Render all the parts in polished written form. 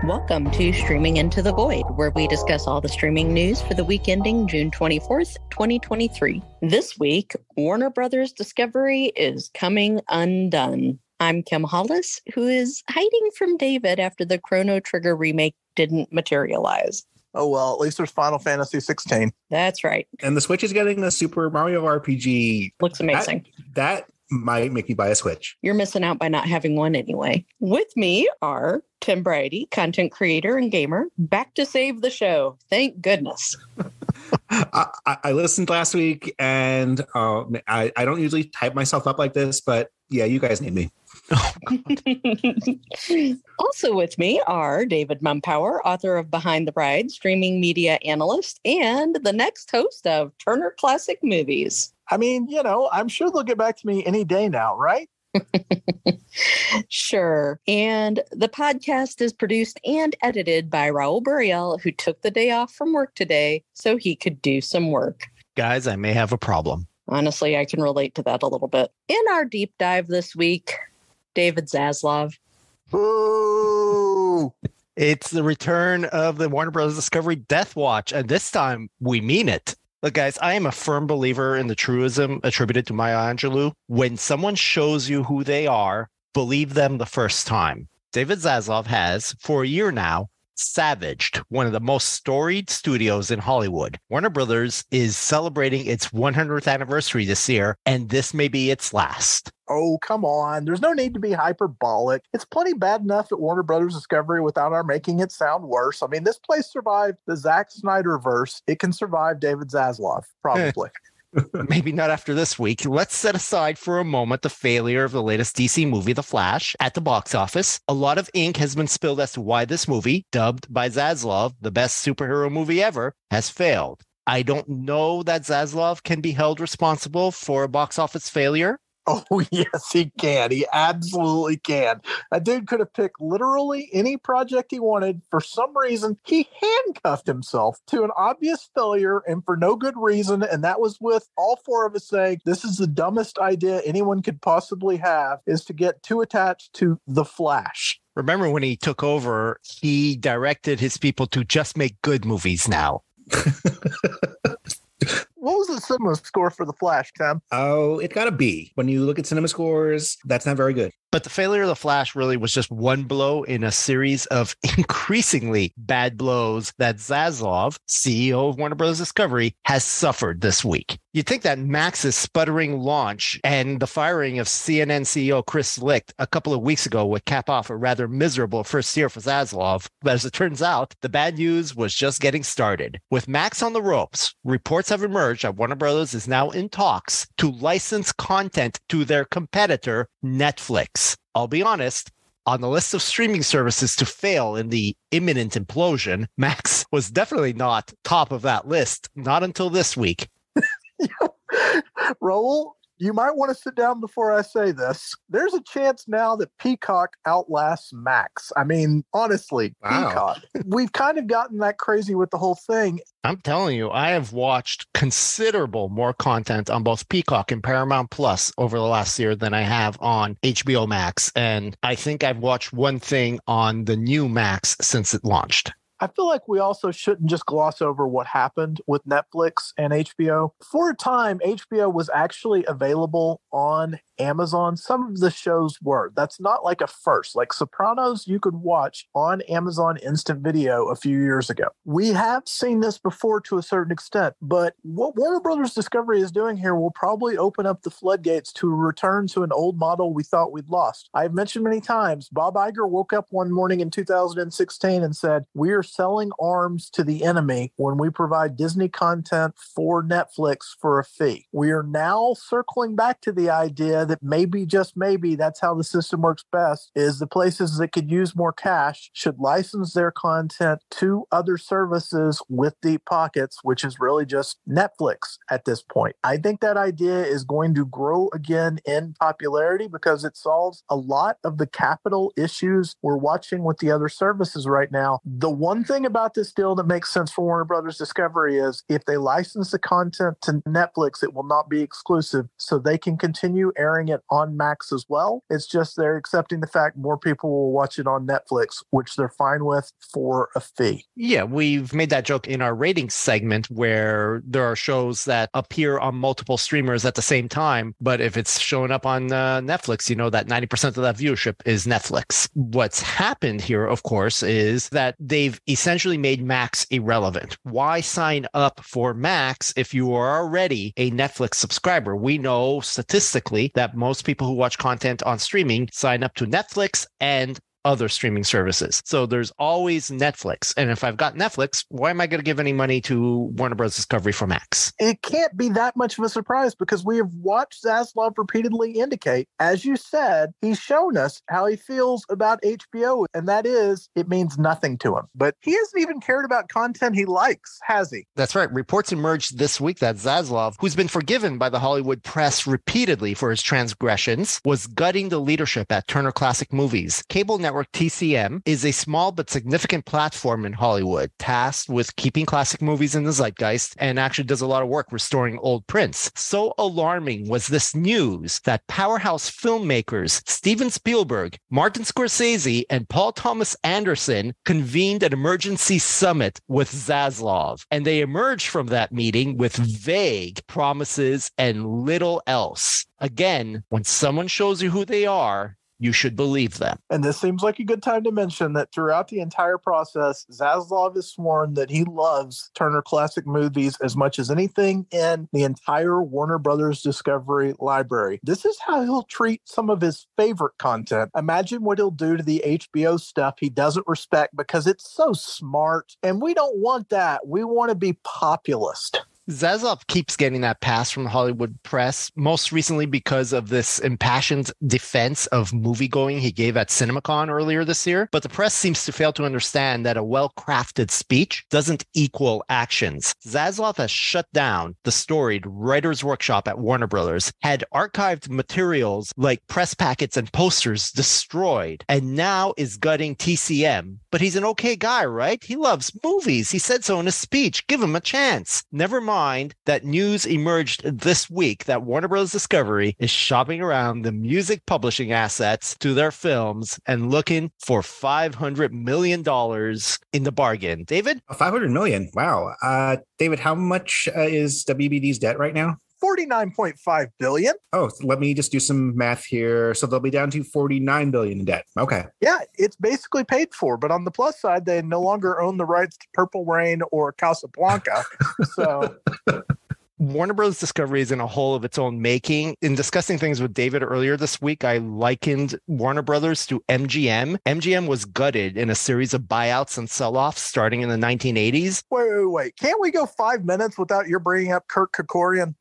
Welcome to Streaming Into the Void, where we discuss all the streaming news for the week ending June 24th, 2023. This week, Warner Brothers Discovery is coming undone. I'm Kim Hollis, who is hiding from David after the Chrono Trigger remake didn't materialize. Oh, well, at least there's Final Fantasy 16. That's right. And the Switch is getting a Super Mario RPG. Looks amazing. That might make me buy a Switch. You're missing out by not having one anyway. With me are Tim Brady, content creator and gamer, back to save the show. Thank goodness. I listened last week, and I don't usually type myself up like this, but yeah, you guys need me. Also with me are David Mumpower, author of Behind the Bride, streaming media analyst, and the next host of Turner Classic Movies. I mean, I'm sure they'll get back to me any day now, right? Sure. And the podcast is produced and edited by Raul Buriel, who took the day off from work today so he could do some work. Guys, I may have a problem. Honestly, I can relate to that a little bit. In our deep dive this week, David Zaslav. Ooh. It's the return of the Warner Brothers Discovery Death Watch, and this time we mean it. Look, guys, I am a firm believer in the truism attributed to Maya Angelou. When someone shows you who they are, believe them the first time. David Zaslav has, for a year now, savaged one of the most storied studios in Hollywood. Warner Brothers is celebrating its 100th anniversary this year, and this may be its last. Oh, come on. There's no need to be hyperbolic. It's plenty bad enough at Warner Brothers Discovery without our making it sound worse. I mean, this place survived the Zack Snyder verse. It can survive David Zaslav, probably. Maybe not after this week. Let's set aside for a moment the failure of the latest DC movie, The Flash, at the box office. A lot of ink has been spilled as to why this movie, dubbed by Zaslav the best superhero movie ever, has failed. I don't know that Zaslav can be held responsible for a box office failure. Oh, yes, he can. He absolutely can. That dude could have picked literally any project he wanted. For some reason, he handcuffed himself to an obvious failure and for no good reason. And that was with all four of us saying, this is the dumbest idea anyone could possibly have, is to get too attached to The Flash. Remember when he took over, he directed his people to just make good movies now. What was the cinema score for The Flash, Tim? Oh, it got a B. When you look at cinema scores, that's not very good. But the failure of The Flash really was just one blow in a series of increasingly bad blows that Zaslav, CEO of Warner Bros. Discovery, has suffered this week. You'd think that Max's sputtering launch and the firing of CNN CEO Chris Licht a couple of weeks ago would cap off a rather miserable first year for Zaslav. But as it turns out, the bad news was just getting started. With Max on the ropes, reports have emerged that Warner Bros. Is now in talks to license content to their competitor, Netflix. I'll be honest, on the list of streaming services to fail in the imminent implosion, Max was definitely not top of that list, not until this week. Raul, you might want to sit down before I say this. There's a chance now that Peacock outlasts Max. I mean, honestly, wow. Peacock. We've kind of gotten that crazy with the whole thing. I'm telling you, I have watched considerable more content on both Peacock and Paramount Plus over the last year than I have on HBO Max. And I think I've watched one thing on the new Max since it launched. I feel like we also shouldn't just gloss over what happened with Netflix and HBO. For a time, HBO was actually available on Amazon. Some of the shows were. That's not like a first. Like Sopranos, you could watch on Amazon Instant Video a few years ago. We have seen this before to a certain extent, but what Warner Brothers Discovery is doing here will probably open up the floodgates to a return to an old model we thought we'd lost. I've mentioned many times, Bob Iger woke up one morning in 2016 and said, we are selling arms to the enemy when we provide Disney content for Netflix for a fee. We are now circling back to the idea that maybe, just maybe, that's how the system works best, is the places that could use more cash should license their content to other services with deep pockets, which is really just Netflix at this point. I think that idea is going to grow again in popularity because it solves a lot of the capital issues we're watching with the other services right now. The one One thing about this deal that makes sense for Warner Brothers Discovery is if they license the content to Netflix, it will not be exclusive, so they can continue airing it on Max as well. It's just they're accepting the fact more people will watch it on Netflix, which they're fine with for a fee. Yeah, we've made that joke in our ratings segment where there are shows that appear on multiple streamers at the same time, but if it's showing up on Netflix, you know that 90% of that viewership is Netflix. What's happened here, of course, is that they've essentially made Max irrelevant. Why sign up for Max if you are already a Netflix subscriber? We know statistically that most people who watch content on streaming sign up to Netflix and other streaming services. So there's always Netflix. And if I've got Netflix, why am I going to give any money to Warner Bros. Discovery for Max? It can't be that much of a surprise because we have watched Zaslav repeatedly indicate, as you said, he's shown us how he feels about HBO, and that is, it means nothing to him. But he hasn't even cared about content he likes, has he? That's right. Reports emerged this week that Zaslav, who's been forgiven by the Hollywood press repeatedly for his transgressions, was gutting the leadership at Turner Classic Movies. Cable network TCM is a small but significant platform in Hollywood, tasked with keeping classic movies in the zeitgeist and actually does a lot of work restoring old prints. So alarming was this news that powerhouse filmmakers Steven Spielberg, Martin Scorsese, and Paul Thomas Anderson convened an emergency summit with Zaslav, and they emerged from that meeting with vague promises and little else. Again, when someone shows you who they are, you should believe them. And this seems like a good time to mention that throughout the entire process, Zaslav has sworn that he loves Turner Classic Movies as much as anything in the entire Warner Brothers Discovery library. This is how he'll treat some of his favorite content. Imagine what he'll do to the HBO stuff he doesn't respect because it's so smart. And we don't want that. We want to be populist. Zaslav keeps getting that pass from the Hollywood press, most recently because of this impassioned defense of moviegoing he gave at CinemaCon earlier this year. But the press seems to fail to understand that a well-crafted speech doesn't equal actions. Zaslav has shut down the storied writer's workshop at Warner Brothers, had archived materials like press packets and posters destroyed, and now is gutting TCM. But he's an okay guy, right? He loves movies. He said so in his speech. Give him a chance. Never mind that news emerged this week that Warner Bros. Discovery is shopping around the music publishing assets to their films and looking for $500 million in the bargain. David? $500 million. Wow. David, how much is WBD's debt right now? $49.5 billion. Oh, let me just do some math here. So they'll be down to $49 billion in debt. Okay. Yeah, it's basically paid for. But on the plus side, they no longer own the rights to Purple Rain or Casablanca. So Warner Bros. Discovery is in a hole of its own making. In discussing things with David earlier this week, I likened Warner Brothers to MGM. MGM was gutted in a series of buyouts and sell-offs starting in the 1980s. Wait. Can't we go 5 minutes without your bringing up Kirk Kerkorian?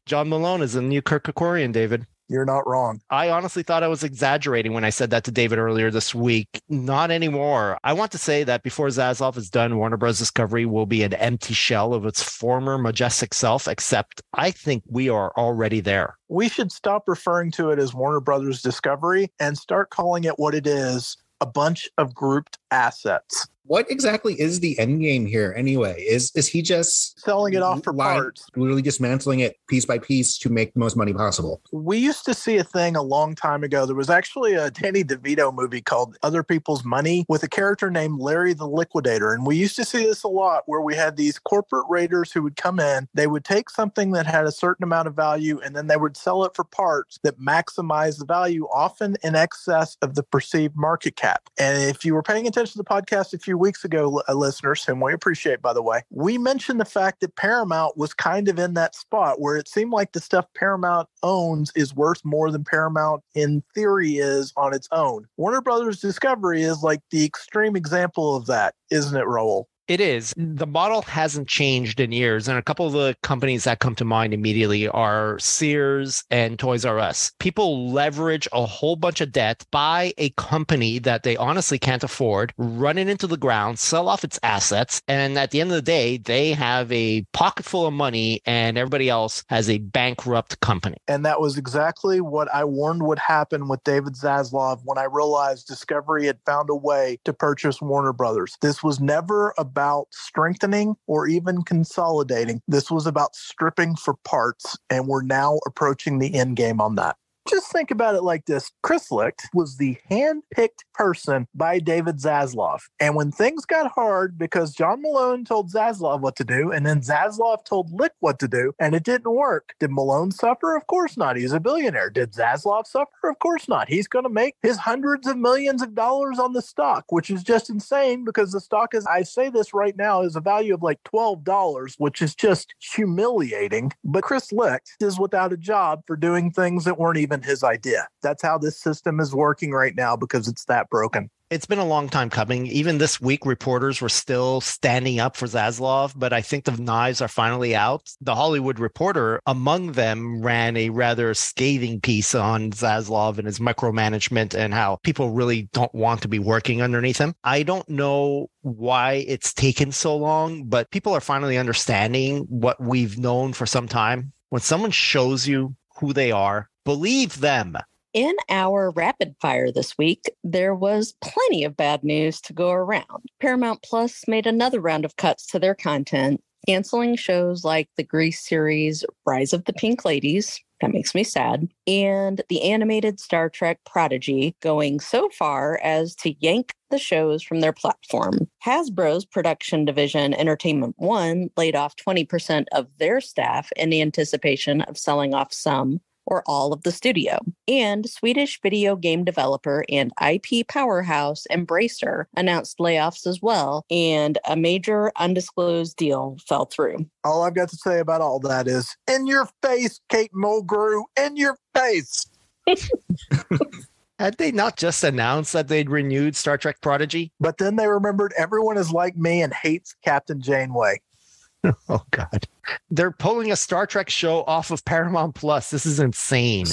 John Malone is the new Kirk Kerkorian, David. You're not wrong. I honestly thought I was exaggerating when I said that to David earlier this week. Not anymore. I want to say that before Zaslav is done, Warner Bros. Discovery will be an empty shell of its former majestic self, except I think we are already there. We should stop referring to it as Warner Brothers Discovery and start calling it what it is, a bunch of grouped assets. What exactly is the end game here anyway? Is he just selling it off for parts? Literally dismantling it piece by piece to make the most money possible? We used to see a thing a long time ago. There was actually a Danny DeVito movie called Other People's Money with a character named Larry the Liquidator. And we used to see this a lot where we had these corporate raiders who would come in. They would take something that had a certain amount of value and then they would sell it for parts that maximize the value, often in excess of the perceived market cap. And if you were paying attention to the podcast a few weeks ago, listeners, whom we appreciate, by the way, we mentioned the fact that Paramount was kind of in that spot where it seemed like the stuff Paramount owns is worth more than Paramount in theory is on its own. Warner Brothers Discovery is like the extreme example of that, isn't it, Raul? It is. The model hasn't changed in years. And a couple of the companies that come to mind immediately are Sears and Toys R Us. People leverage a whole bunch of debt, buy a company that they honestly can't afford, run it into the ground, sell off its assets. And at the end of the day, they have a pocket full of money and everybody else has a bankrupt company. And that was exactly what I warned would happen with David Zaslav when I realized Discovery had found a way to purchase Warner Brothers. This was never about strengthening or even consolidating. This was about stripping for parts, and we're now approaching the end game on that. Just think about it like this. Chris Licht was the hand-picked person by David Zaslav. And when things got hard because John Malone told Zaslav what to do, and then Zaslav told Licht what to do, and it didn't work, did Malone suffer? Of course not. He's a billionaire. Did Zaslav suffer? Of course not. He's going to make his hundreds of millions of dollars on the stock, which is just insane because the stock is, I say this right now, is a value of like $12, which is just humiliating. But Chris Licht is without a job for doing things that weren't even his idea. That's how this system is working right now because it's that broken. It's been a long time coming. Even this week, reporters were still standing up for Zaslav, but I think the knives are finally out. The Hollywood Reporter, among them, ran a rather scathing piece on Zaslav and his micromanagement and how people really don't want to be working underneath him. I don't know why it's taken so long, but people are finally understanding what we've known for some time. When someone shows you who they are, believe them. In our rapid fire this week, there was plenty of bad news to go around. Paramount Plus made another round of cuts to their content, canceling shows like the Grease series Rise of the Pink Ladies. That makes me sad. And the animated Star Trek Prodigy, going so far as to yank the shows from their platform. Hasbro's production division, Entertainment One, laid off 20% of their staff in anticipation of selling off some or all of the studio. And Swedish video game developer and IP powerhouse Embracer announced layoffs as well, and a major undisclosed deal fell through. All I've got to say about all that is, in your face, Kate Mulgrew, in your face. Had they not just announced that they'd renewed Star Trek Prodigy? But then they remembered everyone is like me and hates Captain Janeway. Oh, God. They're pulling a Star Trek show off of Paramount Plus. This is insane.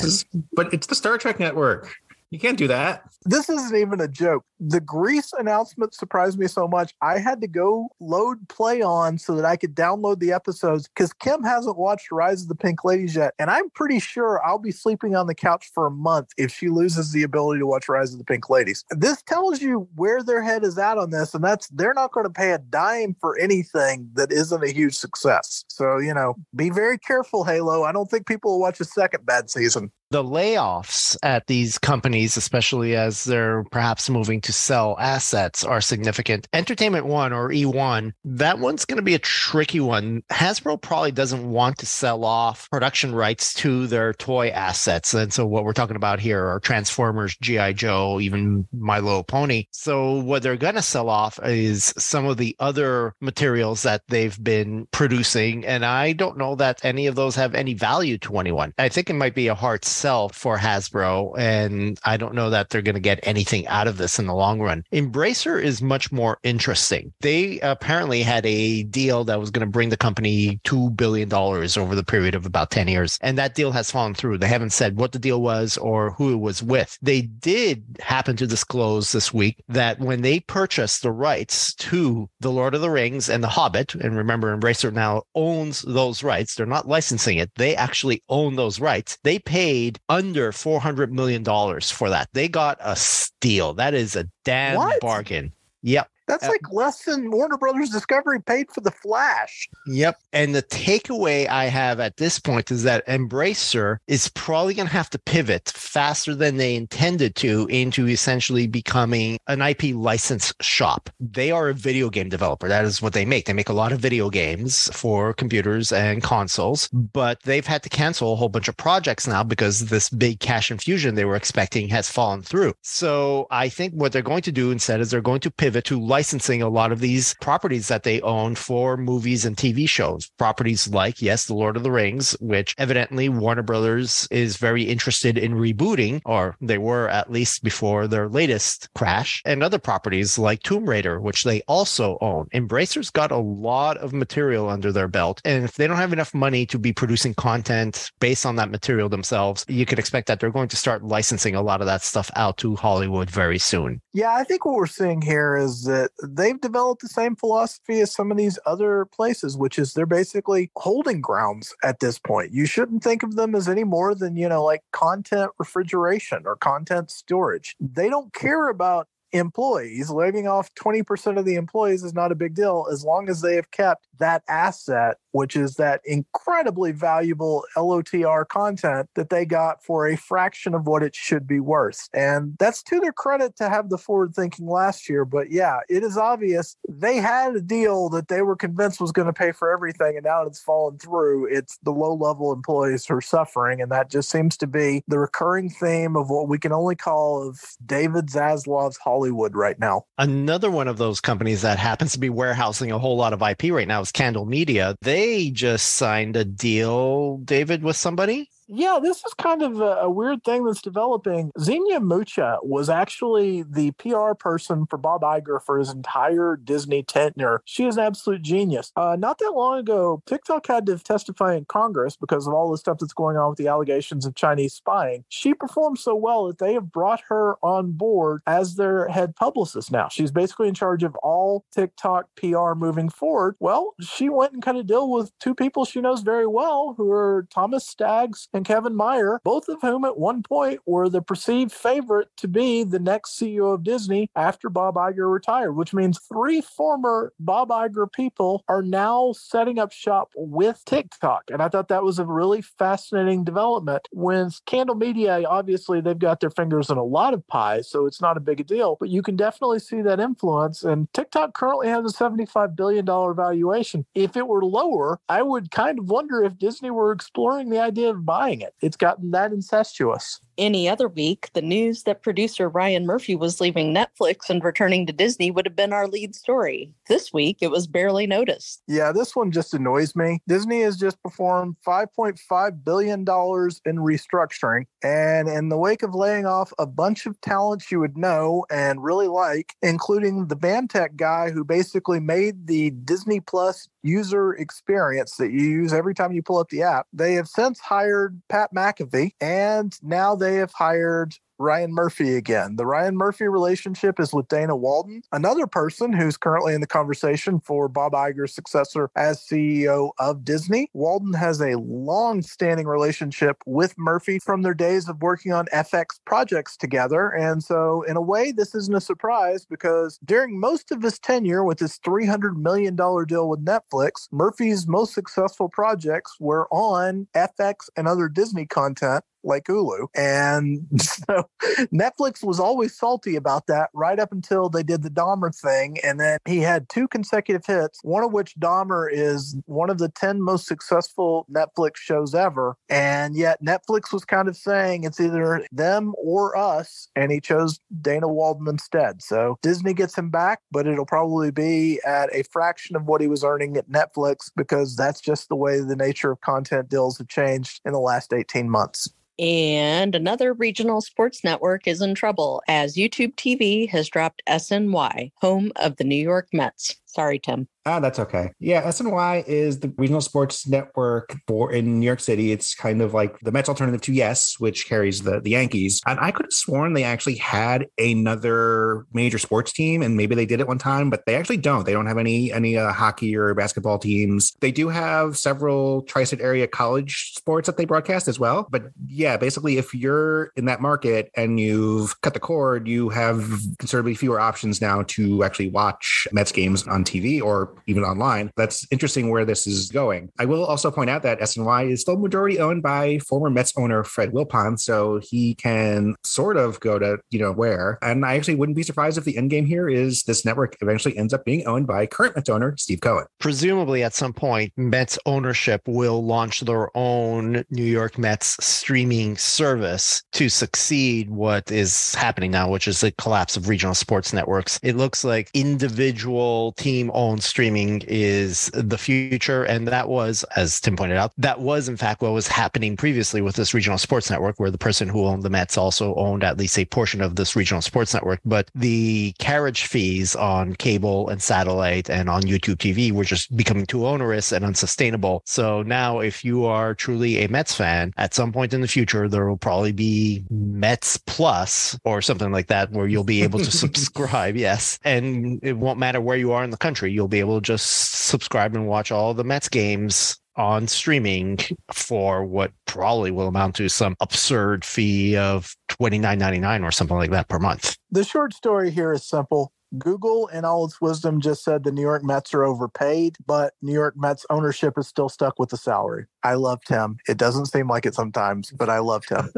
But it's the Star Trek network. You can't do that. This isn't even a joke. The Grease announcement surprised me so much. I had to go load Play On so that I could download the episodes because Kim hasn't watched Rise of the Pink Ladies yet. And I'm pretty sure I'll be sleeping on the couch for a month if she loses the ability to watch Rise of the Pink Ladies. This tells you where their head is at on this. And that's, they're not going to pay a dime for anything that isn't a huge success. So, you know, be very careful, Halo. I don't think people will watch a second bad season. The layoffs at these companies, especially as they're perhaps moving to sell assets, are significant. Entertainment One, or E1, that one's going to be a tricky one. Hasbro probably doesn't want to sell off production rights to their toy assets. And so what we're talking about here are Transformers, G.I. Joe, even My Little Pony. So what they're going to sell off is some of the other materials that they've been producing. And I don't know that any of those have any value to anyone. I think it might be a hard sell for Hasbro, and I don't know that they're going to get anything out of this in the long run. Embracer is much more interesting. They apparently had a deal that was going to bring the company $2 billion over the period of about 10 years, and that deal has fallen through. They haven't said what the deal was or who it was with. They did happen to disclose this week that when they purchased the rights to The Lord of the Rings and The Hobbit, and remember, Embracer now owns those rights. They're not licensing it. They actually own those rights. They paid under $400 million for that. They got a steal. That is a damn bargain. Yep. That's like less than Warner Brothers Discovery paid for The Flash. Yep. And the takeaway I have at this point is that Embracer is probably going to have to pivot faster than they intended to into essentially becoming an IP license shop. They are a video game developer. That is what they make. They make a lot of video games for computers and consoles, but they've had to cancel a whole bunch of projects now because this big cash infusion they were expecting has fallen through. So I think what they're going to do instead is they're going to pivot to licensing a lot of these properties that they own for movies and TV shows. Properties like, yes, The Lord of the Rings, which evidently Warner Brothers is very interested in rebooting, or they were at least before their latest crash, and other properties like Tomb Raider, which they also own. Embracer's got a lot of material under their belt, and if they don't have enough money to be producing content based on that material themselves, you could expect that they're going to start licensing a lot of that stuff out to Hollywood very soon. Yeah, I think what we're seeing here is that they've developed the same philosophy as some of these other places, which is they're basically holding grounds at this point. You shouldn't think of them as any more than, like content refrigeration or content storage. They don't care about employees. Leaving off 20% of the employees is not a big deal as long as they have kept that asset, which is that incredibly valuable LOTR content that they got for a fraction of what it should be worth. And that's to their credit to have the forward thinking last year. But yeah, it is obvious they had a deal that they were convinced was going to pay for everything, and now it's fallen through. It's the low-level employees who are suffering, and that just seems to be the recurring theme of what we can only call of David Zaslav's Hollywood right now. Another one of those companies that happens to be warehousing a whole lot of IP right now is Candle Media. They just signed a deal, David, with somebody. Yeah, this is kind of a weird thing that's developing. Xenia Mucha was actually the PR person for Bob Iger for his entire Disney tenure. She is an absolute genius. Not that long ago, TikTok had to testify in Congress because of all the stuff that's going on with the allegations of Chinese spying. She performed so well that they have brought her on board as their head publicist now. She's basically in charge of all TikTok PR moving forward. Well, she went and cut a deal with two people she knows very well, who are Thomas Staggs and Kevin Meyer, both of whom at one point were the perceived favorite to be the next CEO of Disney after Bob Iger retired, which means three former Bob Iger people are now setting up shop with TikTok. And I thought that was a really fascinating development. When Candle Media, obviously, they've got their fingers in a lot of pies, so it's not a big deal, but you can definitely see that influence. And TikTok currently has a $75 billion valuation. If it were lower, I would kind of wonder if Disney were exploring the idea of buying it. It's gotten that incestuous. Any other week, the news that producer Ryan Murphy was leaving Netflix and returning to Disney would have been our lead story. This week, it was barely noticed. Yeah, this one just annoys me. Disney has just performed $5.5 billion in restructuring. And in the wake of laying off a bunch of talents you would know and really like, including the BAMTech guy who basically made the Disney Plus user experience that you use every time you pull up the app, they have since hired Pat McAfee, and now they have hired Ryan Murphy again. The Ryan Murphy relationship is with Dana Walden, another person who's currently in the conversation for Bob Iger's successor as CEO of Disney. Walden has a long-standing relationship with Murphy from their days of working on FX projects together. And so in a way, this isn't a surprise because during most of his tenure with his $300 million deal with Netflix, Murphy's most successful projects were on FX and other Disney content like Hulu. And so Netflix was always salty about that right up until they did the Dahmer thing. And then he had two consecutive hits, one of which Dahmer is one of the 10 most successful Netflix shows ever. And yet Netflix was kind of saying it's either them or us. And he chose Dana Walden instead. So Disney gets him back, but it'll probably be at a fraction of what he was earning at Netflix because that's just the way the nature of content deals have changed in the last 18 months. And another regional sports network is in trouble as YouTube TV has dropped SNY, home of the New York Mets. Sorry, Tim. That's okay. Yeah, SNY is the regional sports network in New York City. It's kind of like the Mets alternative to Yes, which carries the Yankees. And I could have sworn they actually had another major sports team, and maybe they did at one time, but they actually don't. They don't have any hockey or basketball teams. They do have several tri-state area college sports that they broadcast as well. But yeah, basically, if you're in that market and you've cut the cord, you have considerably fewer options now to actually watch Mets games on on TV or even online. That's interesting where this is going. I will also point out that SNY is still majority owned by former Mets owner Fred Wilpon, so he can sort of go to, where. And I actually wouldn't be surprised if the end game here is this network eventually ends up being owned by current Mets owner Steve Cohen. Presumably at some point, Mets ownership will launch their own New York Mets streaming service to succeed what is happening now, which is the collapse of regional sports networks. It looks like individual team-owned streaming is the future. And that was, as Tim pointed out, that was in fact what was happening previously with this regional sports network, where the person who owned the Mets also owned at least a portion of this regional sports network. But the carriage fees on cable and satellite and on YouTube TV were just becoming too onerous and unsustainable. So now if you are truly a Mets fan, at some point in the future, there will probably be Mets Plus or something like that, where you'll be able to subscribe. Yes. And it won't matter where you are in the country. You'll be able to just subscribe and watch all the Mets games on streaming for what probably will amount to some absurd fee of $29.99 or something like that per month. The short story here is simple. Google, in all its wisdom, just said the New York Mets are overpaid, but New York Mets ownership is still stuck with the salary. I love Tim. It doesn't seem like it sometimes, but I love Tim.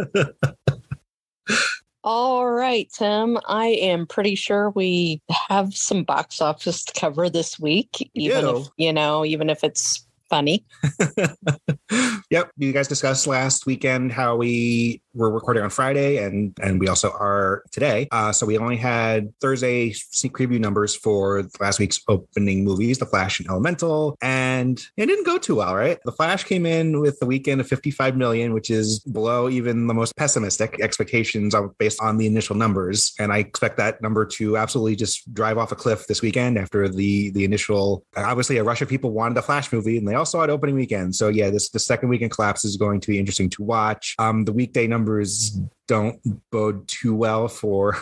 All right, Tim, I am pretty sure we have some box office to cover this week, even if it's funny. Yep. You guys discussed last weekend how we were recording on Friday and we also are today. So we only had Thursday sneak preview numbers for last week's opening movies, The Flash and Elemental, and it didn't go too well, right? The Flash came in with the weekend of 55 million, which is below even the most pessimistic expectations based on the initial numbers. And I expect that number to absolutely just drive off a cliff this weekend after the initial, obviously a rush of people wanted a Flash movie and they all saw it opening weekend. So yeah, the second weekend collapse is going to be interesting to watch. The weekday numbers don't bode too well for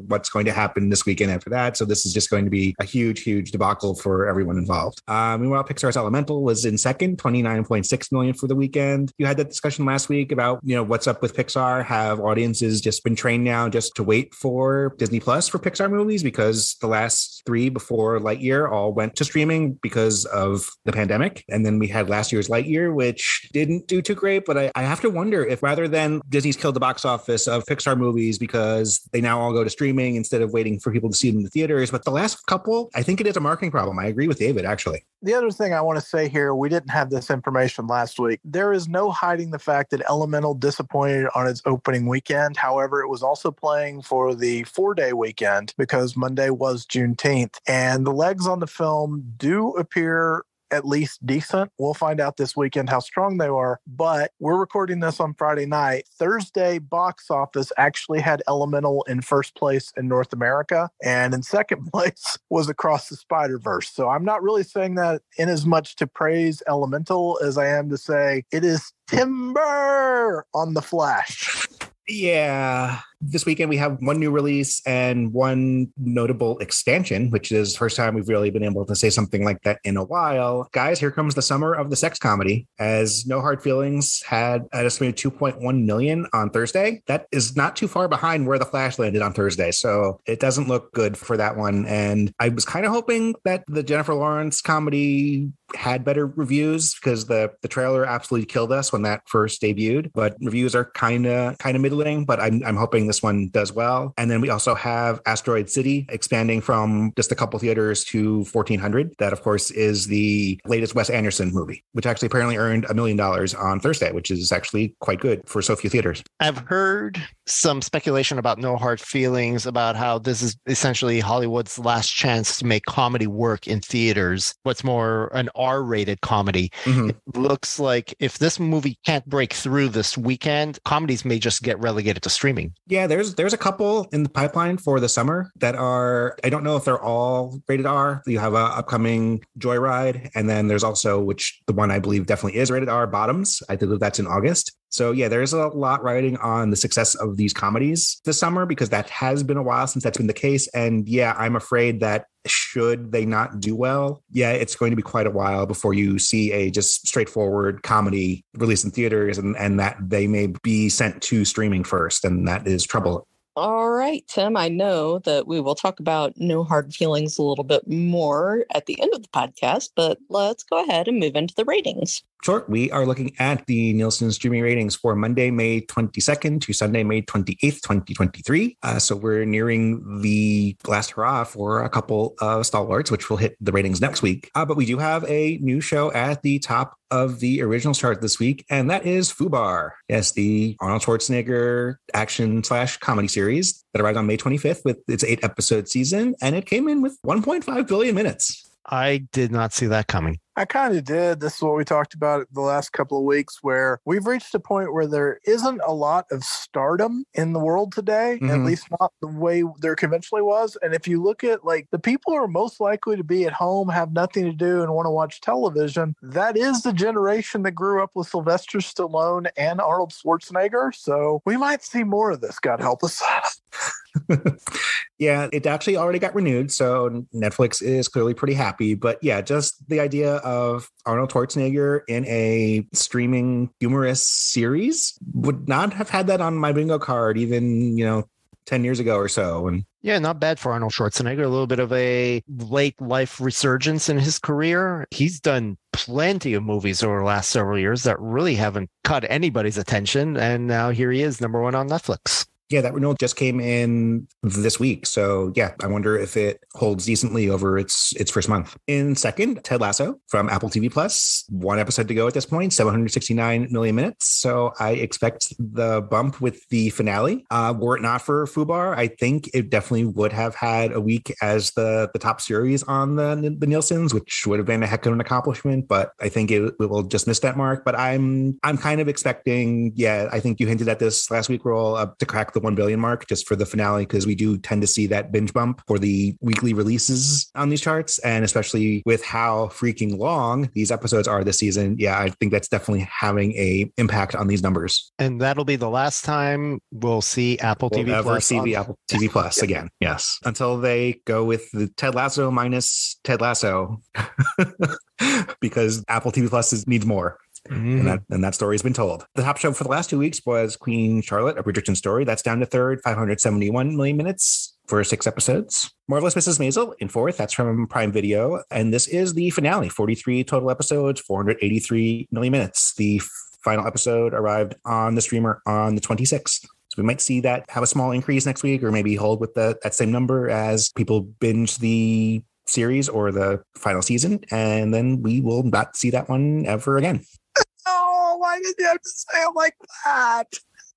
what's going to happen this weekend after that. So this is just going to be a huge, huge debacle for everyone involved. Meanwhile, Pixar's Elemental was in second, 29.6 million for the weekend. You had that discussion last week about, what's up with Pixar. Have audiences just been trained now just to wait for Disney Plus for Pixar movies, because the last three before Lightyear all went to streaming because of the pandemic. And then we had last year's Lightyear, which didn't do too great. But I have to wonder if rather than Disney's killed the box office of Pixar movies because they now all go to streaming instead of waiting for people to see them in the theaters. But the last couple, I think it is a marketing problem. I agree with David, actually. The other thing I want to say here, we didn't have this information last week. There is no hiding the fact that Elemental disappointed on its opening weekend. However, it was also playing for the 4-day weekend because Monday was Juneteenth. And the legs on the film do appear at least decent. We'll find out this weekend how strong they are, but we're recording this on Friday night. Thursday box office actually had Elemental in first place in North America, and in second place was Across the Spider-Verse. So I'm not really saying that in as much to praise Elemental as I am to say it is timber on the Flash. Yeah. This weekend, we have one new release and one notable expansion, which is the first time we've really been able to say something like that in a while. Guys, here comes the summer of the sex comedy, as No Hard Feelings had an estimated 2.1 million on Thursday. That is not too far behind where The Flash landed on Thursday, so it doesn't look good for that one. And I was kind of hoping that the Jennifer Lawrence comedy had better reviews, because the trailer absolutely killed us when that first debuted, but reviews are kind of middling, but I'm hoping this one does well. And then we also have Asteroid City expanding from just a couple theaters to 1,400. That, of course, is the latest Wes Anderson movie, which actually apparently earned $1 million on Thursday, which is actually quite good for so few theaters. I've heard some speculation about No Hard Feelings, about how this is essentially Hollywood's last chance to make comedy work in theaters. What's more, an R-rated comedy. Mm-hmm. It looks like if this movie can't break through this weekend, comedies may just get relegated to streaming. Yeah, there's a couple in the pipeline for the summer that are, I don't know if they're all rated R. You have a upcoming Joyride, and then there's also, which the one I believe definitely is rated R, Bottoms. I believe that's in August. So yeah, there's a lot riding on the success of these comedies this summer, because that has been a while since that's been the case. And yeah, I'm afraid that should they not do well, yeah, it's going to be quite a while before you see a just straightforward comedy released in theaters, and that they may be sent to streaming first. And that is trouble. All right, Tim, I know that we will talk about No Hard Feelings a little bit more at the end of the podcast, but let's go ahead and move into the ratings. Sure. We are looking at the Nielsen streaming ratings for Monday, May 22nd to Sunday, May 28th, 2023. So we're nearing the last hurrah for a couple of stalwarts, which will hit the ratings next week. But we do have a new show at the top of the original chart this week, and that is FUBAR. Yes, the Arnold Schwarzenegger action/comedy series that arrived on May 25th with its 8-episode season, and it came in with 1.5 billion minutes. I did not see that coming. I kind of did. This is what we talked about the last couple of weeks, where we've reached a point where there isn't a lot of stardom in the world today, at least not the way there conventionally was. And if you look at like the people who are most likely to be at home, have nothing to do and want to watch television, that is the generation that grew up with Sylvester Stallone and Arnold Schwarzenegger. So we might see more of this, God help us. Yeah, it actually already got renewed, so Netflix is clearly pretty happy. But yeah, just the idea of Arnold Schwarzenegger in a streaming humorous series would not have had that on my bingo card even, 10 years ago or so. And yeah, not bad for Arnold Schwarzenegger. A little bit of a late life resurgence in his career. He's done plenty of movies over the last several years that really haven't caught anybody's attention. And now here he is, #1 on Netflix. Yeah, that renewal just came in this week. So yeah, I wonder if it holds decently over its first month. In second, Ted Lasso from Apple TV Plus. 1 episode to go at this point, 769 million minutes. So I expect the bump with the finale. Were it not for FUBAR, I think it definitely would have had a week as the top series on the Nielsen's, which would have been a heck of an accomplishment. But I think it will just miss that mark. But I'm kind of expecting, I think you hinted at this last week, Roll, to crack the 1 billion mark just for the finale, because we do tend to see that binge bump for the weekly releases on these charts, and especially with how freaking long these episodes are this season. Yeah, I think that's definitely having a impact on these numbers. And that'll be the last time we'll see Apple TV Plus. Plus. See the Apple TV Plus again. Yes, until they go with the Ted Lasso minus Ted Lasso, because Apple TV Plus needs more. And that story has been told. The top show for the last 2 weeks was Queen Charlotte, a Bridgerton story. That's down to third, 571 million minutes for 6 episodes. Marvelous Mrs. Maisel in fourth. That's from Prime Video. And this is the finale, 43 total episodes, 483 million minutes. The final episode arrived on the streamer on the 26th. So we might see that have a small increase next week, or maybe hold with that same number as people binge the series or the final season. And then we will not see that one ever again. Oh, why did you have to say it like that?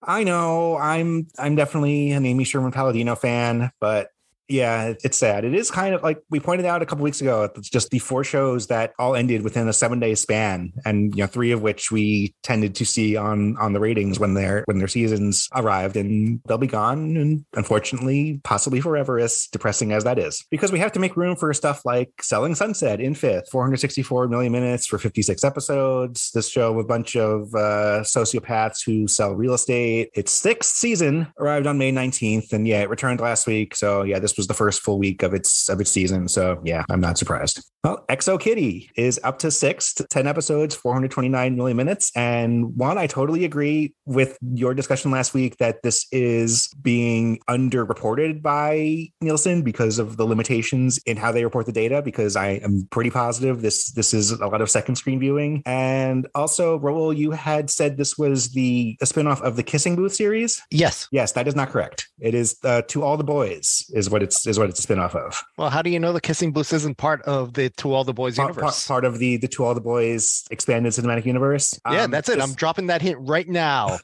I know I'm definitely an Amy Sherman Palladino fan, but yeah, it's sad. It is kind of like we pointed out a couple weeks ago. It's just the 4 shows that all ended within a 7-day span, and 3 of which we tended to see on the ratings when their seasons arrived, and they'll be gone. And unfortunately, possibly forever, as depressing as that is, because we have to make room for stuff like Selling Sunset in fifth, 464 million minutes for 56 episodes. This show with a bunch of sociopaths who sell real estate. Its 6th season arrived on May 19th, and it returned last week. So this was the first full week of its season. So I'm not surprised. Well, XO Kitty is up to 6th, 10 episodes, 429 million minutes. And one, I totally agree with your discussion last week that this is being underreported by Nielsen because of the limitations in how they report the data, because I am pretty positive this is a lot of second screen viewing. And also, Raul, you had said this was a spinoff of the Kissing Booth series. Yes, that is not correct. It is To All the Boys is what it's a spinoff of. Well, how do you know the Kissing Booth isn't part of the To All the Boys universe? Part of the To All the Boys expanded cinematic universe. Yeah, that's it. I'm dropping that hint right now.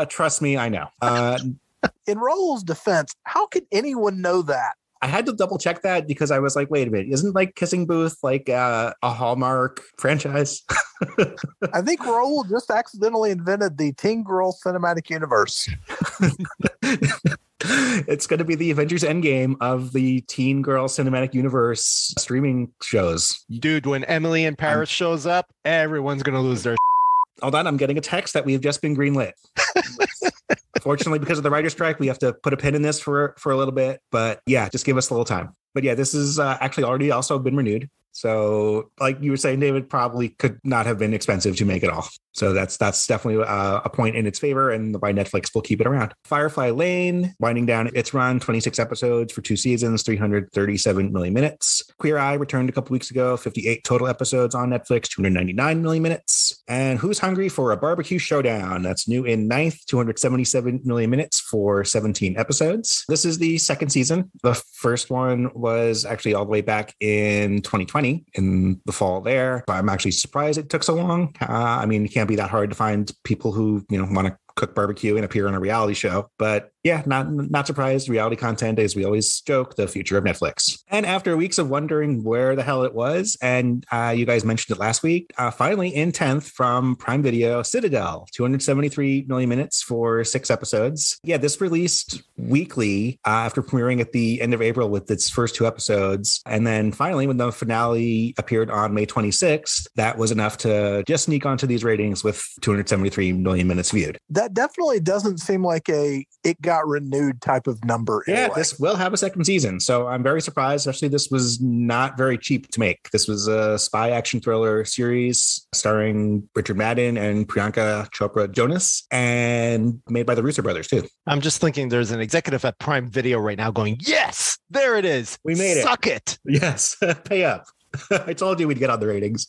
Trust me, I know. In Raul's defense, how could anyone know that? I had to double check that because I was like, wait a minute, isn't like Kissing Booth like a Hallmark franchise? I think Raul just accidentally invented the Teen Girl Cinematic Universe. It's going to be the Avengers Endgame of the Teen Girl Cinematic Universe streaming shows. Dude, when Emily in Paris shows up, everyone's going to lose their Hold on, I'm getting a text that we've just been greenlit. Fortunately, because of the writer's strike, we have to put a pin in this for a little bit. But just give us a little time. But this is actually already also been renewed. So like you were saying, David, probably could not have been expensive to make it all. So that's definitely a point in its favor, and why Netflix will keep it around. Firefly Lane, winding down its run, 26 episodes for 2 seasons, 337 million minutes. Queer Eye returned a couple weeks ago, 58 total episodes on Netflix, 299 million minutes. And Who's Hungry for a Barbecue Showdown? That's new in ninth, 277 million minutes for 17 episodes. This is the second season. The first one was actually all the way back in 2020 in the fall there. I'm actually surprised it took so long. I mean, it can't be that hard to find people who, want to cook barbecue and appear on a reality show. But yeah, not surprised. Reality content, as we always joke, the future of Netflix. And after weeks of wondering where the hell it was, and you guys mentioned it last week, finally in 10th from Prime Video, Citadel, 273 million minutes for 6 episodes. Yeah, this released weekly after premiering at the end of April with its first 2 episodes. And then finally, when the finale appeared on May 26th, that was enough to just sneak onto these ratings with 273 million minutes viewed. That definitely doesn't seem like it got renewed type of number. Yeah, this will have a second season. So I'm very surprised. Actually, this was not very cheap to make. This was a spy action thriller series starring Richard Madden and Priyanka Chopra Jonas, and made by the Russo brothers too. I'm just thinking there's an executive at Prime Video right now going, yes, there it is. We made it. Suck it. Yes, pay up. I told you we'd get on the ratings.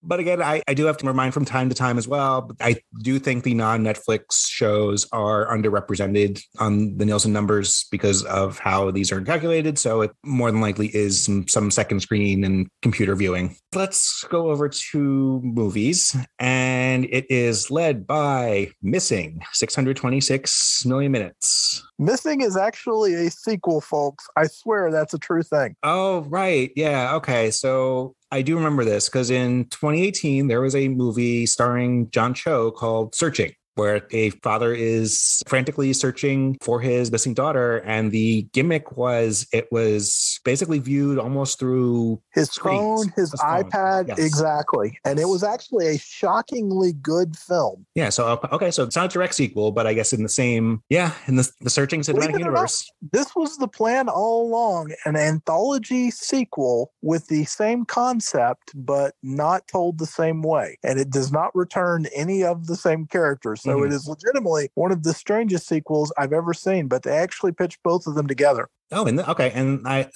But again, I do have to remind from time to time as well, but I do think the non-Netflix shows are underrepresented on the Nielsen numbers because of how these are calculated. So it more than likely is some second screen and computer viewing. Let's go over to movies, and it is led by Missing, 626 million minutes. Missing is actually a sequel, folks. I swear that's a true thing. Oh, right. Yeah. Okay. So I do remember this because in 2018, there was a movie starring John Cho called Searching, where a father is frantically searching for his missing daughter. And the gimmick was it was basically viewed almost through his phone, his iPad. Yes. Exactly. And it was actually a shockingly good film. Yeah. So, okay. So it's not a direct sequel, but I guess in the same, in the Searching cinematic universe. This was the plan all along, an anthology sequel with the same concept, but not told the same way. And it does not return any of the same characters. So it is legitimately one of the strangest sequels I've ever seen, but they actually pitched both of them together. Oh, okay. And I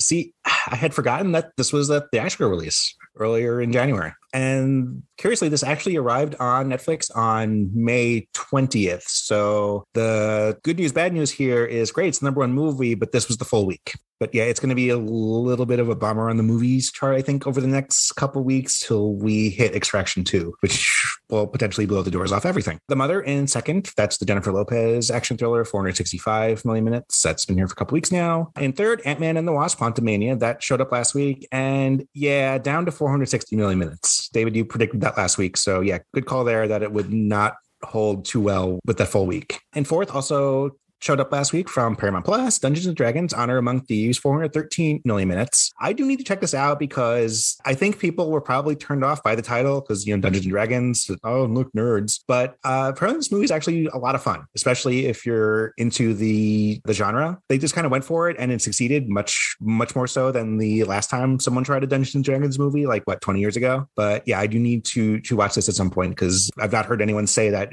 had forgotten that this was the theatrical release earlier in January. And curiously, this actually arrived on Netflix on May 20th. So the good news, bad news here is great. It's the #1 movie, but this was the full week. But yeah, it's going to be a little bit of a bummer on the movies chart, I think, over the next couple of weeks till we hit Extraction 2, which will potentially blow the doors off everything. The Mother in second, that's the Jennifer Lopez action thriller, 465 million minutes. That's been here for a couple weeks now. In third, Ant-Man and the Wasp, Quantumania, that showed up last week. And yeah, down to 460 million minutes. David, you predicted that last week. So yeah, good call there that it would not hold too well with that full week. And fourth, also showed up last week from Paramount Plus, Dungeons & Dragons, Honor Among Thieves, 413 million minutes. I do need to check this out because I think people were probably turned off by the title because, Dungeons & Dragons, oh, look, nerds. But apparently this movie is actually a lot of fun, especially if you're into the genre. They just kind of went for it and it succeeded much, much more so than the last time someone tried a Dungeons & Dragons movie, 20 years ago. But yeah, I do need to watch this at some point because I've not heard anyone say that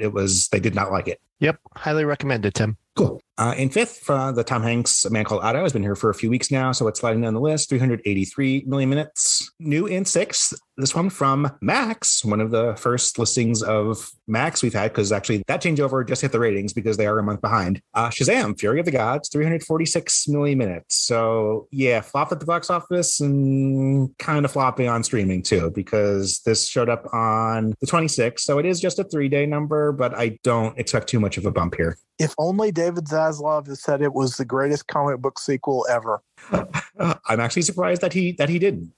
they did not like it. Yep. Highly recommended, Tim. Cool. In fifth, the Tom Hanks Man Called Otto has been here for a few weeks now, so it's sliding down the list, 383 million minutes. New in sixth, this one from Max, one of the first listings of Max we've had, because actually that changeover just hit the ratings because they are a month behind. Shazam! Fury of the Gods, 346 million minutes. So yeah, flopped at the box office and kind of flopping on streaming too, because this showed up on the 26th. So it is just a 3-day number, but I don't expect too much of a bump here. If only David Zaslav has said it was the greatest comic book sequel ever. I'm actually surprised that he didn't.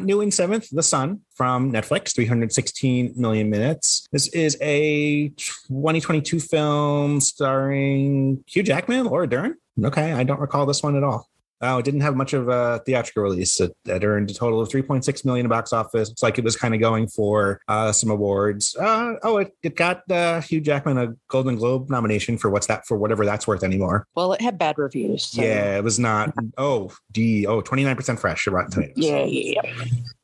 New in seventh, The Sun from Netflix, 316 million minutes. This is a 2022 film starring Hugh Jackman, Laura Dern. Okay, I don't recall this one at all. Oh, it didn't have much of a theatrical release. It earned a total of $3.6 million in box office. It's like it was kind of going for some awards. It got Hugh Jackman a Golden Globe nomination for whatever that's worth anymore. Well, it had bad reviews. So. Yeah, it was not. 29% fresh. Rotten Tomatoes. Yeah.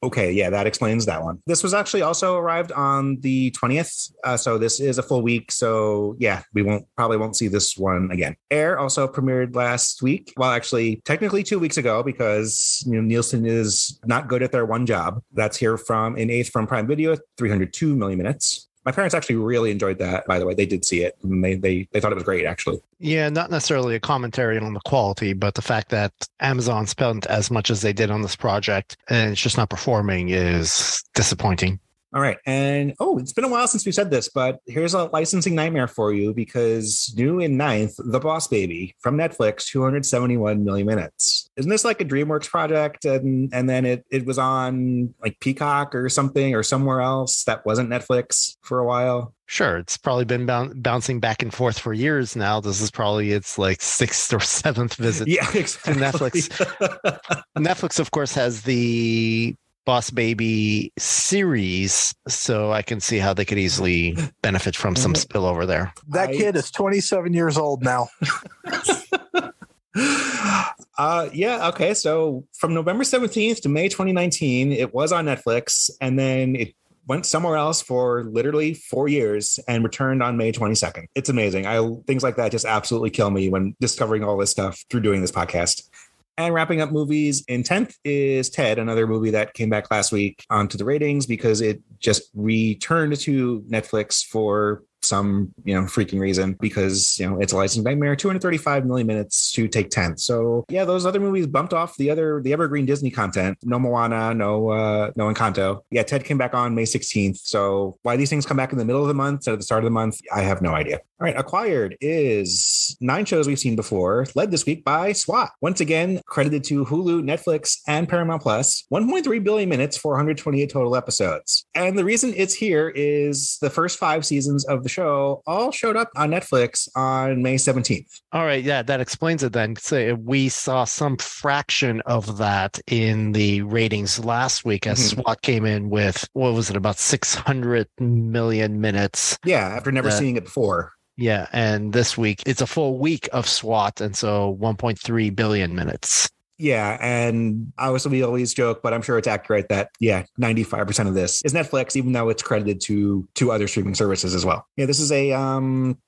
Okay, yeah, that explains that one. This was actually also arrived on the 20th. So this is a full week. So yeah, we probably won't see this one again. Air also premiered last week. Well, actually, technically 2 weeks ago, because Nielsen is not good at their one job. That's here from an eighth from Prime Video, 302 million minutes. My parents actually really enjoyed that, by the way. They did see it, and they thought it was great, actually. Yeah, not necessarily a commentary on the quality, but the fact that Amazon spent as much as they did on this project and it's just not performing is disappointing. All right. And it's been a while since we said this, but here's a licensing nightmare for you, because new in ninth, The Boss Baby from Netflix, 271 million minutes. Isn't this like a DreamWorks project? And then it was on like Peacock or something or somewhere else that wasn't Netflix for a while. Sure. It's probably been bouncing back and forth for years now. This is probably its like sixth or seventh visit to Netflix. Netflix, of course, has the Boss Baby series, so I can see how they could easily benefit from some spillover there. That kid is 27 years old now. Yeah. Okay. So from November 17th to May 2019, it was on Netflix, and then it went somewhere else for literally 4 years and returned on May 22nd. It's amazing. Things like that just absolutely kill me when discovering all this stuff through doing this podcast. And wrapping up movies in 10th is Ted, another movie that came back last week onto the ratings because it just returned to Netflix for some freaking reason, because it's a licensing nightmare. 235 million minutes to take 10th. So yeah, those other movies bumped off the evergreen Disney content. No Moana, no Encanto. Yeah, Ted came back on May 16th. So why these things come back in the middle of the month instead of the start of the month, I have no idea. All right, Acquired is 9 shows we've seen before, led this week by SWAT. Once again, credited to Hulu, Netflix, and Paramount Plus. 1.3 billion minutes, 428 total episodes. And the reason it's here is the first 5 seasons of the show all showed up on Netflix on May 17th. All right, yeah, that explains it then. So we saw some fraction of that in the ratings last week as SWAT came in with, what was it, about 600 million minutes. Yeah, after never seeing it before. Yeah, and this week, it's a full week of SWAT, and so 1.3 billion minutes. Yeah, and we always joke, but I'm sure it's accurate that, 95% of this is Netflix, even though it's credited to 2 other streaming services as well. Yeah, this is a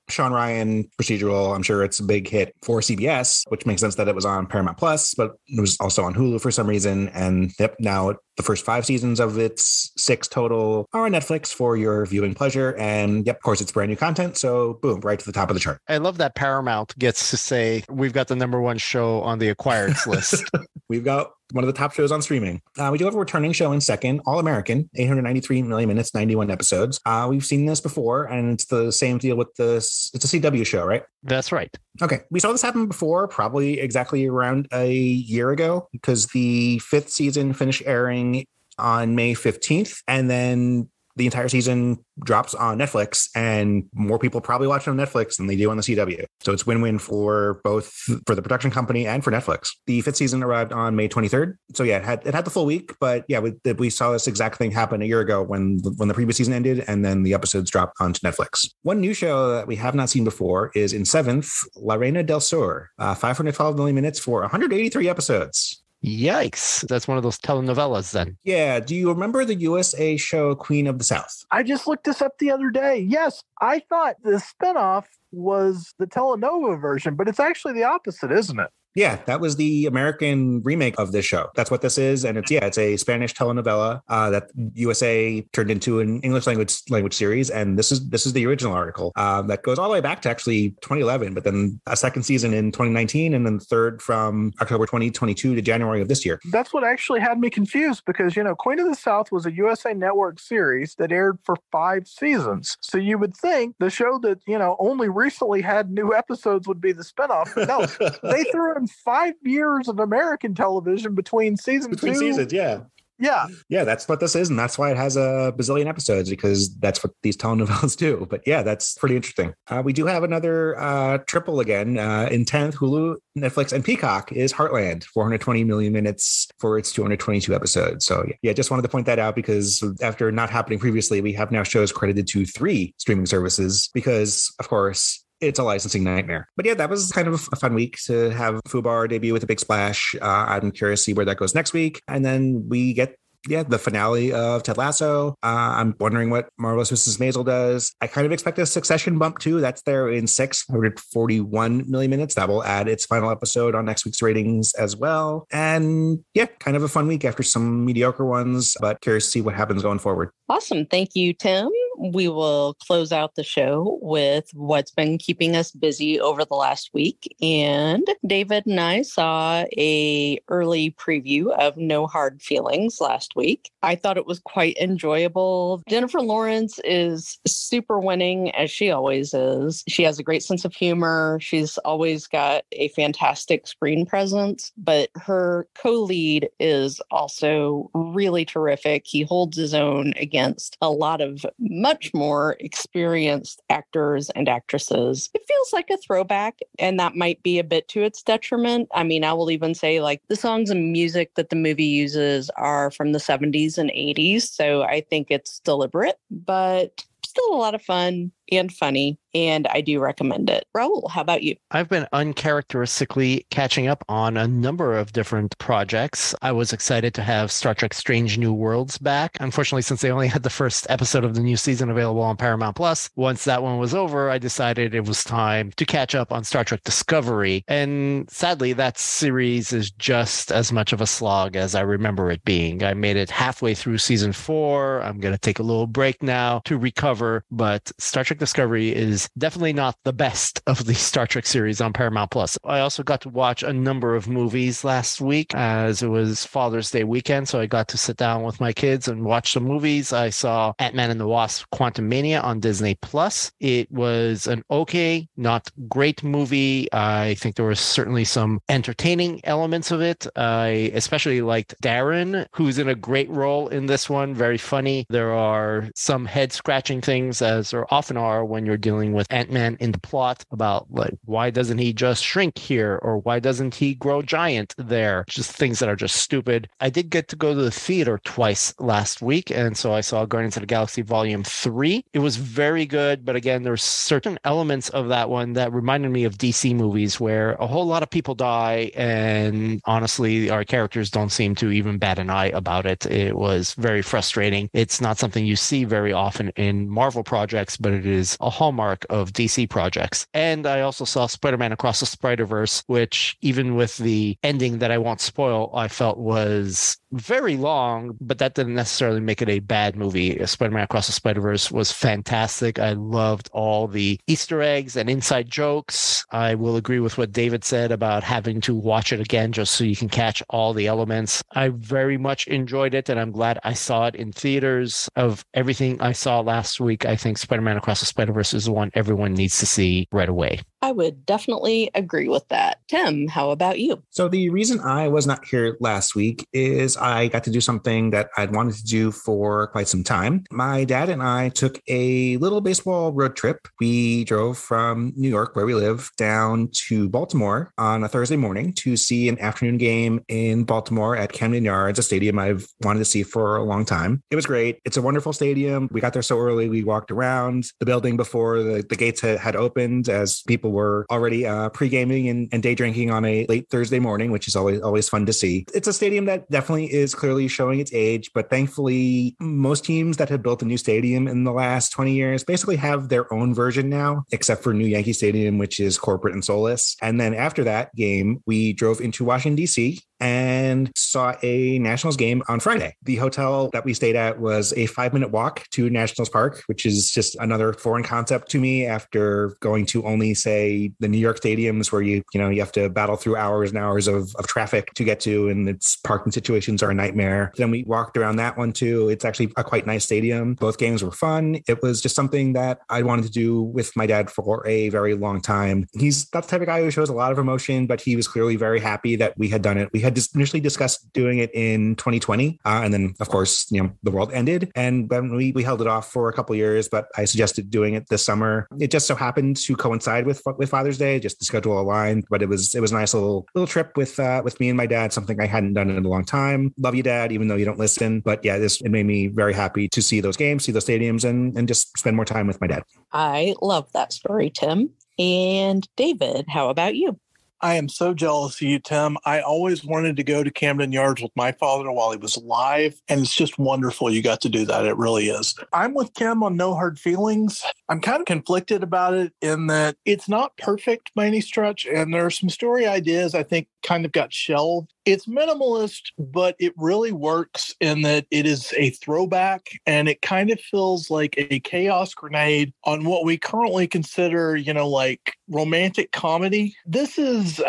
Sean Ryan procedural. I'm sure it's a big hit for CBS, which makes sense that it was on Paramount Plus, but it was also on Hulu for some reason. And now the first 5 seasons of its 6 total are on Netflix for your viewing pleasure. And of course, it's brand new content. So boom, right to the top of the chart. I love that Paramount gets to say, we've got the #1 show on the acquired list. We've got one of the top shows on streaming. We do have a returning show in second, All American, 893 million minutes, 91 episodes. We've seen this before, and it's the same deal with this. It's a CW show, right? That's right. Okay. We saw this happen before, probably exactly around a year ago, because the 5th season finished airing on May 15th, and then the entire season drops on Netflix, and more people probably watch it on Netflix than they do on the CW. So it's win-win for both, for the production company and for Netflix. The 5th season arrived on May 23rd. So yeah, it had the full week, but yeah, we saw this exact thing happen a year ago when the previous season ended, and then the episodes dropped onto Netflix. One new show that we have not seen before is in 7th, La Reina del Sur, 512 million minutes for 183 episodes. Yikes. That's one of those telenovelas then. Yeah. Do you remember the USA show Queen of the South? I just looked this up the other day. Yes, I thought the spinoff was the telenova version, but it's actually the opposite, isn't it? Yeah, that was the American remake of this show. That's what this is. And it's a Spanish telenovela that USA turned into an English language series. And this is the original article that goes all the way back to actually 2011, but then a second season in 2019, and then the third from October 2022 to January of this year. That's what actually had me confused because, Queen of the South was a USA Network series that aired for 5 seasons. So you would think the show that, only recently had new episodes would be the spinoff. But no, they threw in 5 years of American television between seasons, yeah. Yeah, that's what this is. And that's why it has a bazillion episodes, because that's what these telenovelas do. But yeah, that's pretty interesting. We do have another triple again. In 10th, Hulu, Netflix, and Peacock is Heartland, 420 million minutes for its 222 episodes. So yeah, just wanted to point that out, because after not happening previously, we have now shows credited to 3 streaming services because, of course, it's a licensing nightmare. But yeah, that was kind of a fun week to have Fubar debut with a big splash. I'm curious to see where that goes next week. And then we get the finale of Ted Lasso. I'm wondering what Marvelous Mrs. Maisel does. I kind of expect a Succession bump too. That's there in 641 million minutes. That will add its final episode on next week's ratings as well. And yeah, kind of a fun week after some mediocre ones, but curious to see what happens going forward. Awesome. Thank you, Tim. We will close out the show with what's been keeping us busy over the last week. And David and I saw a early preview of No Hard Feelings last week. I thought it was quite enjoyable. Jennifer Lawrence is super winning, as she always is. She has a great sense of humor. She's always got a fantastic screen presence, but her co-lead is also really terrific. He holds his own against a lot of much more experienced actors and actresses. It feels like a throwback, and that might be a bit to its detriment. I mean, I will even say, like, the songs and music that the movie uses are from the 70s and 80s, so I think it's deliberate, but still a lot of fun and funny, and I do recommend it. Raul, how about you? I've been uncharacteristically catching up on a number of different projects. I was excited to have Star Trek Strange New Worlds back. Unfortunately, since they only had the first episode of the new season available on Paramount Plus, once that one was over, I decided it was time to catch up on Star Trek Discovery. And sadly, that series is just as much of a slog as I remember it being. I made it halfway through season 4. I'm going to take a little break now to recover, but Star Trek Discovery is definitely not the best of the Star Trek series on Paramount Plus. I also got to watch a number of movies last week, as it was Father's Day weekend, so I got to sit down with my kids and watch some movies. I saw Ant-Man and the Wasp: Quantumania on Disney Plus. It was an okay, not great movie. I think there was certainly some entertaining elements of it. I especially liked Darren, who's in a great role in this one. Very funny. There are some head-scratching things, as there often are when you're dealing with Ant-Man in the plot, about, like, why doesn't he just shrink here, or why doesn't he grow giant there? Just things that are just stupid. I did get to go to the theater twice last week, and so I saw Guardians of the Galaxy Volume 3. It was very good, but again, there's certain elements of that one that reminded me of DC movies where a whole lot of people die, and honestly, our characters don't seem to even bat an eye about it. It was very frustrating. It's not something you see very often in Marvel projects, but it is a hallmark of DC projects. And I also saw Spider-Man Across the Spider-Verse, which, even with the ending that I won't spoil, I felt was very long, but that didn't necessarily make it a bad movie. Spider-Man Across the Spider-Verse was fantastic. I loved all the Easter eggs and inside jokes. I will agree with what David said about having to watch it again just so you can catch all the elements. I very much enjoyed it, and I'm glad I saw it in theaters. Of everything I saw last week, I think Spider-Man Across the Spider-Verse is the one everyone needs to see right away. I would definitely agree with that. Tim, how about you? So the reason I was not here last week is I got to do something that I'd wanted to do for quite some time. My dad and I took a little baseball road trip. We drove from New York, where we live, down to Baltimore on a Thursday morning to see an afternoon game in Baltimore at Camden Yards, a stadium I've wanted to see for a long time. It was great. It's a wonderful stadium. We got there so early. We walked around the building before the gates had opened, as people were already pre-gaming and day drinking on a late Thursday morning, which is always fun to see. It's a stadium that definitely is clearly showing its age, but thankfully most teams that have built a new stadium in the last 20 years basically have their own version now, except for New Yankee Stadium, which is corporate and soulless. And then after that game, we drove into Washington, D.C., and saw a Nationals game on Friday. The hotel that we stayed at was a 5-minute walk to Nationals Park, which is just another foreign concept to me after going to only, say, the New York stadiums where you have to battle through hours and hours of traffic to get to, and its parking situations are a nightmare. Then we walked around that one too. It's actually a quite nice stadium. Both games were fun. It was just something that I wanted to do with my dad for a very long time. He's not the type of guy who shows a lot of emotion, but he was clearly very happy that we had done it. We had just initially discussed doing it in 2020. And then, of course, the world ended. And we held it off for a couple of years, but I suggested doing it this summer. It just so happened to coincide with Father's Day, just the schedule aligned. But it was a nice little trip with me and my dad, something I hadn't done in a long time. Love you, Dad, even though you don't listen. But yeah, it made me very happy to see those games, see those stadiums, and just spend more time with my dad. I love that story, Tim. And David, how about you? I am so jealous of you, Tim. I always wanted to go to Camden Yards with my father while he was alive, and it's just wonderful you got to do that. It really is. I'm with Kim on No Hard Feelings. I'm kind of conflicted about it in that it's not perfect by any stretch, and there are some story ideas I think kind of got shelved. It's minimalist, but it really works in that it is a throwback, and it kind of feels like a chaos grenade on what we currently consider, like romantic comedy. This is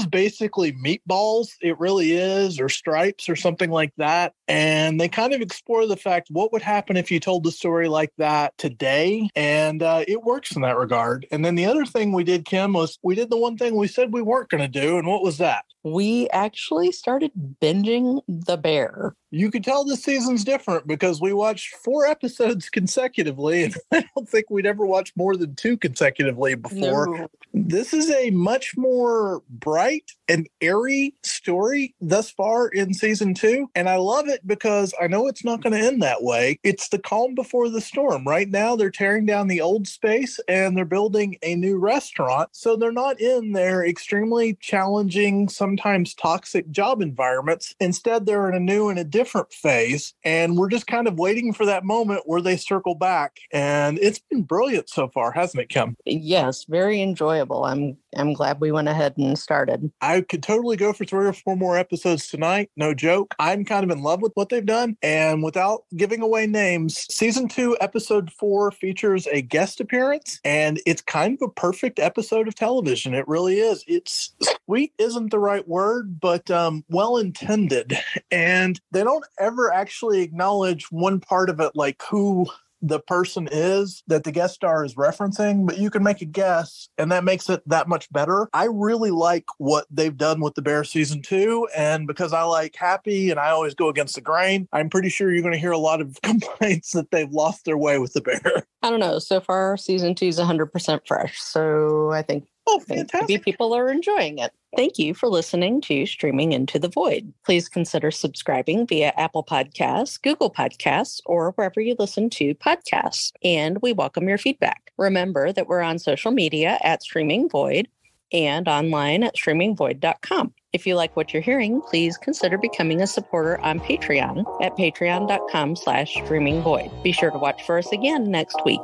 basically Meatballs. It really is, or Stripes or something like that. And they kind of explore the fact, what would happen if you told the story like that today? And it works in that regard. And then the other thing we did, Kim, was we did the one thing we said we weren't going to do. And what was that? We actually started binging The Bear. You could tell this season's different because we watched 4 episodes consecutively, and I don't think we'd ever watched more than 2 consecutively before. No. This is a much more bright and airy story thus far in season 2, and I love it because I know it's not going to end that way. It's the calm before the storm. Right now, they're tearing down the old space, and they're building a new restaurant, so they're not in their extremely challenging, sometimes toxic job environments. Instead, they're in a new and a different phase, and we're just kind of waiting for that moment where they circle back. And it's been brilliant so far, hasn't it, Kim? Yes, very enjoyable. I'm glad we went ahead and started. I could totally go for 3 or 4 more episodes tonight. No joke. I'm kind of in love with what they've done. And without giving away names, season 2, episode 4 features a guest appearance, and it's kind of a perfect episode of television. It really is. It's sweet isn't the right word, but well intended. And they don't ever actually acknowledge one part of it, like who the person is that the guest star is referencing, but you can make a guess, and that makes it that much better. I really like what they've done with The Bear season 2, and because I like happy and I always go against the grain, I'm pretty sure you're going to hear a lot of complaints that they've lost their way with The Bear. I don't know. So far, season 2 is 100% fresh, so I think fantastic. Maybe people are enjoying it. Thank you for listening to Streaming Into the Void. Please consider subscribing via Apple Podcasts, Google Podcasts, or wherever you listen to podcasts. And we welcome your feedback. Remember that we're on social media at Streaming Void and online at streamingvoid.com. If you like what you're hearing, please consider becoming a supporter on Patreon at patreon.com/streamingvoid. Be sure to watch for us again next week.